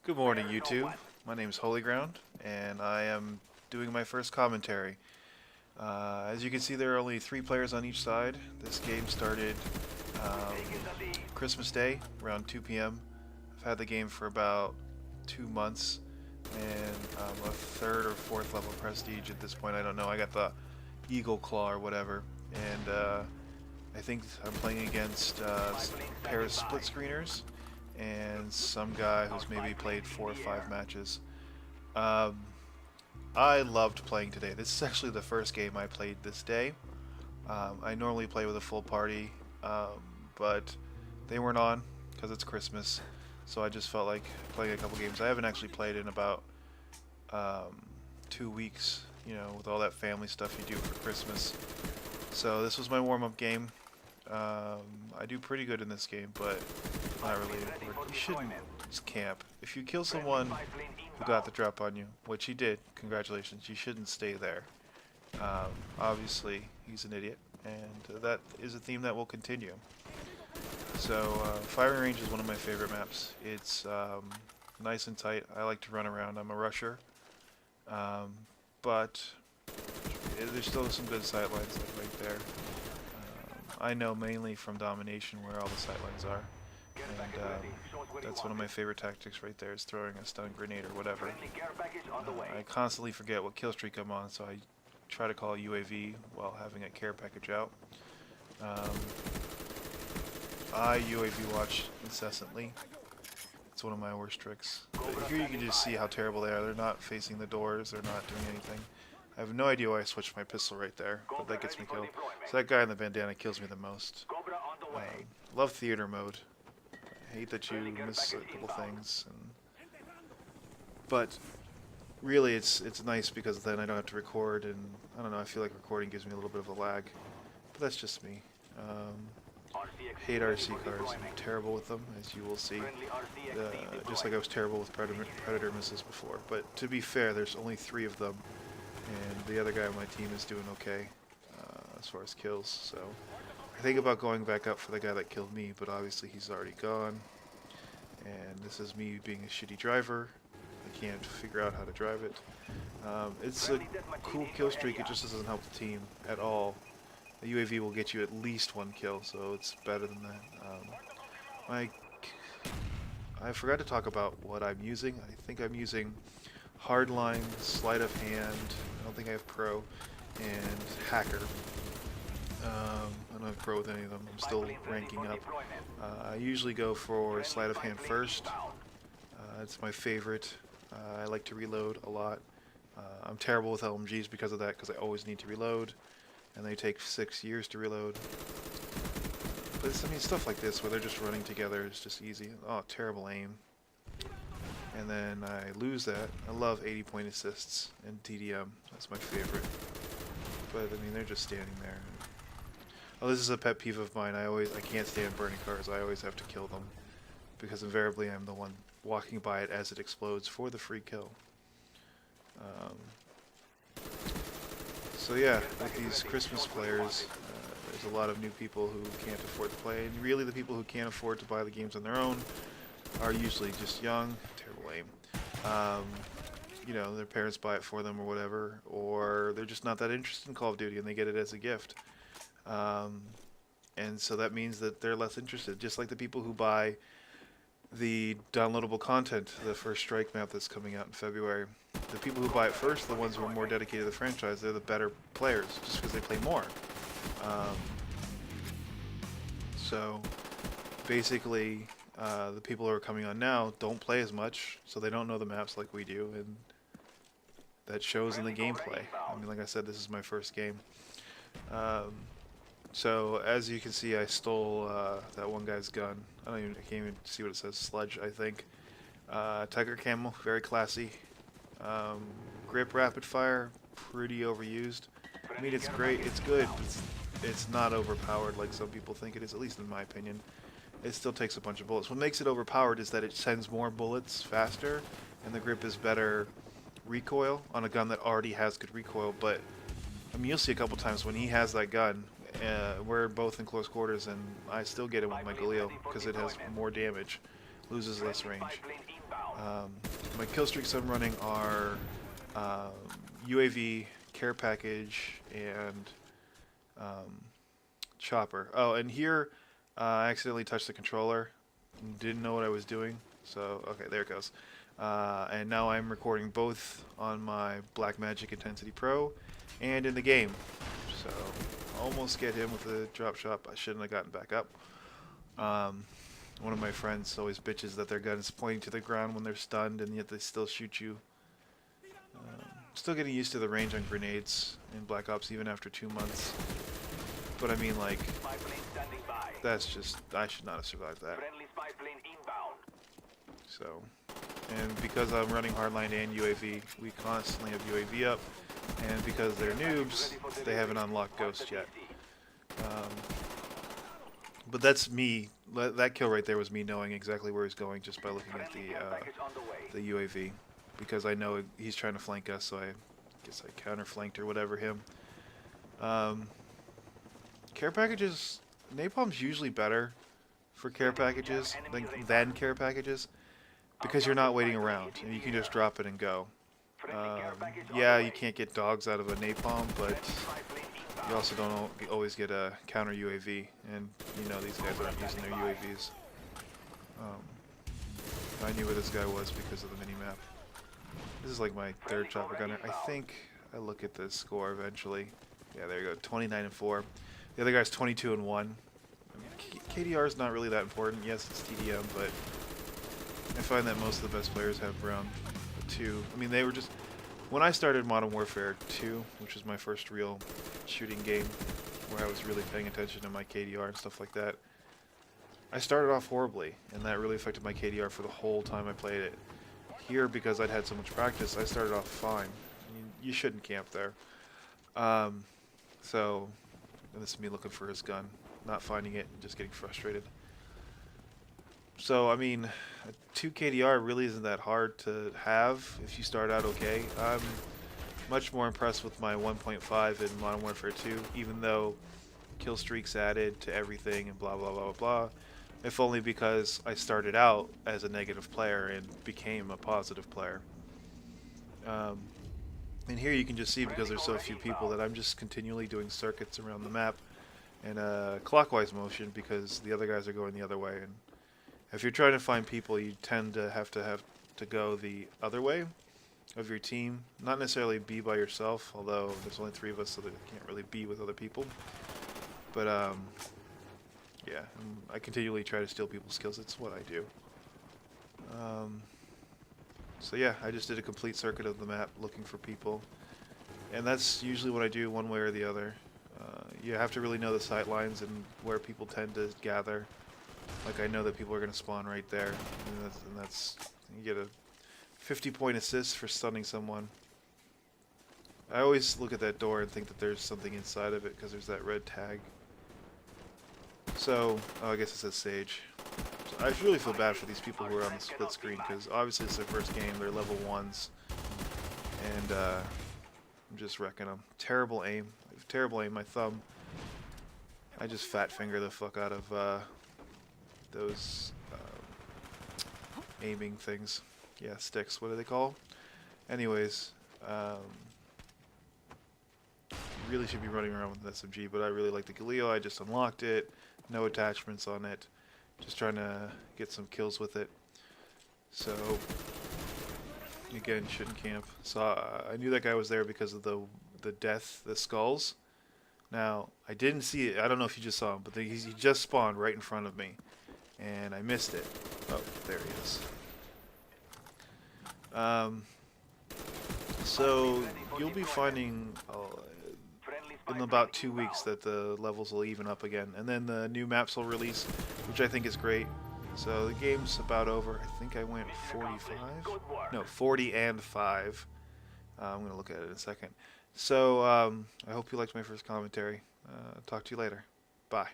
Good morning, YouTube. My name is Holy Ground, and I am doing my first commentary. As you can see, there are only 3 players on each side. This game started um, Christmas Day, around 2 p.m. I've had the game for about 2 months, and I'm a 3rd or 4th level prestige at this point. I don't know. I got the Eagle Claw or whatever, and I think I'm playing against a pair of split screeners and some guy who's maybe played 4 or 5 matches. Um, I loved playing today. This is actually the first game I played this day. I normally play with a full party, but they weren't on because it's Christmas, so I just felt like playing a couple games. I haven't actually played in about 2 weeks, with all that family stuff you do for Christmas. So this was my warm-up game. I do pretty good in this game, but not really. You shouldn't just camp. If you kill someone who got the drop on you, which he did, congratulations, you shouldn't stay there. Obviously, he's an idiot, and that is a theme that will continue. So, firing range is one of my favorite maps. It's nice and tight. I like to run around. I'm a rusher. But there's still some good sightlines like right there. I know mainly from domination where all the sightlines are, and that's one of my favorite tactics right there, is throwing a stun grenade or whatever. I constantly forget what kill streak I'm on, so I try to call UAV while having a care package out. I UAV watch incessantly. It's one of my worst tricks. But here you can just see how terrible they are. They're not facing the doors, they're not doing anything. I have no idea why I switched my pistol right there, but that gets me killed. So that guy in the bandana kills me the most. Love theater mode. I hate that you miss a couple things, but really it's nice because then I don't have to record, and I don't know, I feel like recording gives me a little bit of a lag, but that's just me. Hate RC cars. I'm terrible with them, as you will see. Just like I was terrible with Predator missiles before. But to be fair, there's only 3 of them, and the other guy on my team is doing okay as far as kills. So I think about going back up for the guy that killed me, but obviously he's already gone. And this is me being a shitty driver. I can't figure out how to drive it. It's a cool kill streak. It just doesn't help the team at all. The UAV will get you at least 1 kill, so it's better than that. I forgot to talk about what I'm using. I think I'm using Hardline, Sleight of Hand, I don't think I have Pro, and Hacker. I don't have Pro with any of them. I'm still ranking up. I usually go for Sleight of Hand first. It's my favorite. I like to reload a lot. I'm terrible with LMGs because of that, because I always need to reload, and they take 6 years to reload. But I mean, stuff like this where they're just running together is just easy. Oh, terrible aim. And then I lose that. I love 80-point assists in TDM. That's my favorite. But I mean, they're just standing there. Oh, this is a pet peeve of mine. I can't stand burning cars. I always have to kill them, because invariably I'm the one walking by it as it explodes for the free kill. So yeah, with these Christmas players, there's a lot of new people who can't afford to play, and really the people who can't afford to buy the games on their own are usually just young. Terrible aim. Their parents buy it for them or whatever, or they're just not that interested in Call of Duty and they get it as a gift. And so that means that they're less interested, just like the people who buy the downloadable content, the First Strike map that's coming out in February. The people who buy it first, the ones who are more dedicated to the franchise, they're the better players, just because they play more. So basically, the people who are coming on now don't play as much, so they don't know the maps like we do, and that shows in the gameplay. I mean, like I said, this is my first game. So as you can see, I stole that one guy's gun. I can't even see what it says. Sludge, I think. Tiger Camel, very classy. Grip rapid fire, pretty overused. I mean, it's great, it's good, but it's not overpowered like some people think it is, at least in my opinion. It still takes a bunch of bullets. What makes it overpowered is that it sends more bullets faster, and the grip is better recoil on a gun that already has good recoil. But I mean, you'll see a couple times when he has that gun, we're both in close quarters, and I still get him with my Galil because it has more damage, loses less range. My kill streaks I'm running are UAV, care package, and chopper. Oh, and here I accidentally touched the controller. Didn't know what I was doing. So, okay, there it goes. And now I'm recording both on my Blackmagic Intensity Pro and in the game. So, almost get him with a drop shot. I shouldn't have gotten back up. One of my friends always bitches that their gun is pointing to the ground when they're stunned, and yet they still shoot you. Still getting used to the range on grenades in Black Ops even after 2 months. But I mean, like, that's just, I should not have survived that. So, and because I'm running Hardline and UAV, we constantly have UAV up, and because they're noobs, they haven't unlocked Ghost yet. But that's me, that kill right there was me knowing exactly where he's going just by looking at the UAV. Because I know he's trying to flank us, so I guess I counter-flanked or whatever him. Care packages, napalm's usually better for care packages than care packages, because you're not waiting around, and you can just drop it and go. Yeah, you can't get dogs out of a napalm, but you also don't always get a counter UAV, and you know these guys aren't using their UAVs. I knew where this guy was because of the mini-map. This is like my third chopper gunner. I think I look at the score eventually. Yeah, there you go, 29-4. The other guy's 22-1. I mean, KDR is not really that important. Yes, it's TDM, but I find that most of the best players have around 2. I mean, they were just... When I started Modern Warfare 2, which was my first real shooting game, where I was really paying attention to my KDR and stuff like that, I started off horribly, and that really affected my KDR for the whole time I played it. Here, because I'd had so much practice, I started off fine. I mean, you shouldn't camp there. So, this is me looking for his gun, not finding it, and just getting frustrated. So, I mean, a 2 KDR really isn't that hard to have if you start out okay. I'm much more impressed with my 1.5 in Modern Warfare 2, even though kill streaks added to everything and blah blah blah blah blah. If only because I started out as a negative player and became a positive player. And here you can just see, because there's so few people, that I'm just continually doing circuits around the map in a clockwise motion because the other guys are going the other way. And if you're trying to find people, you tend to have to go the other way of your team. Not necessarily be by yourself, although there's only 3 of us, so that I can't really be with other people. But yeah, I continually try to steal people's kills. It's what I do. So yeah, I just did a complete circuit of the map looking for people. And that's usually what I do one way or the other. You have to really know the sight lines and where people tend to gather. Like, I know that people are going to spawn right there. And that's you get a 50-point assist for stunning someone. I always look at that door and think that there's something inside of it because there's that red tag. So, oh, I guess it says Sage. So I really feel bad for these people who are on the split screen, because obviously it's their first game, they're level 1s, and I'm just wrecking them. Terrible aim. I have terrible aim. My thumb. I just fat finger the fuck out of those aiming things. Yeah, sticks. What do they call? Anyways, really should be running around with an SMG, but I really like the Galil. I just unlocked it. No attachments on it. Just trying to get some kills with it. So, again, shouldn't camp. So I knew that guy was there because of the the skulls. Now, I didn't see it. I don't know if you just saw him, but he just spawned right in front of me. And I missed it. Oh, there he is. So, you'll be finding in about 2 weeks that the levels will even up again. And then the new maps will release, which I think is great. So, the game's about over. I think I went 45? No, 40 and 5. I'm going to look at it in a second. So, I hope you liked my first commentary. Talk to you later. Bye.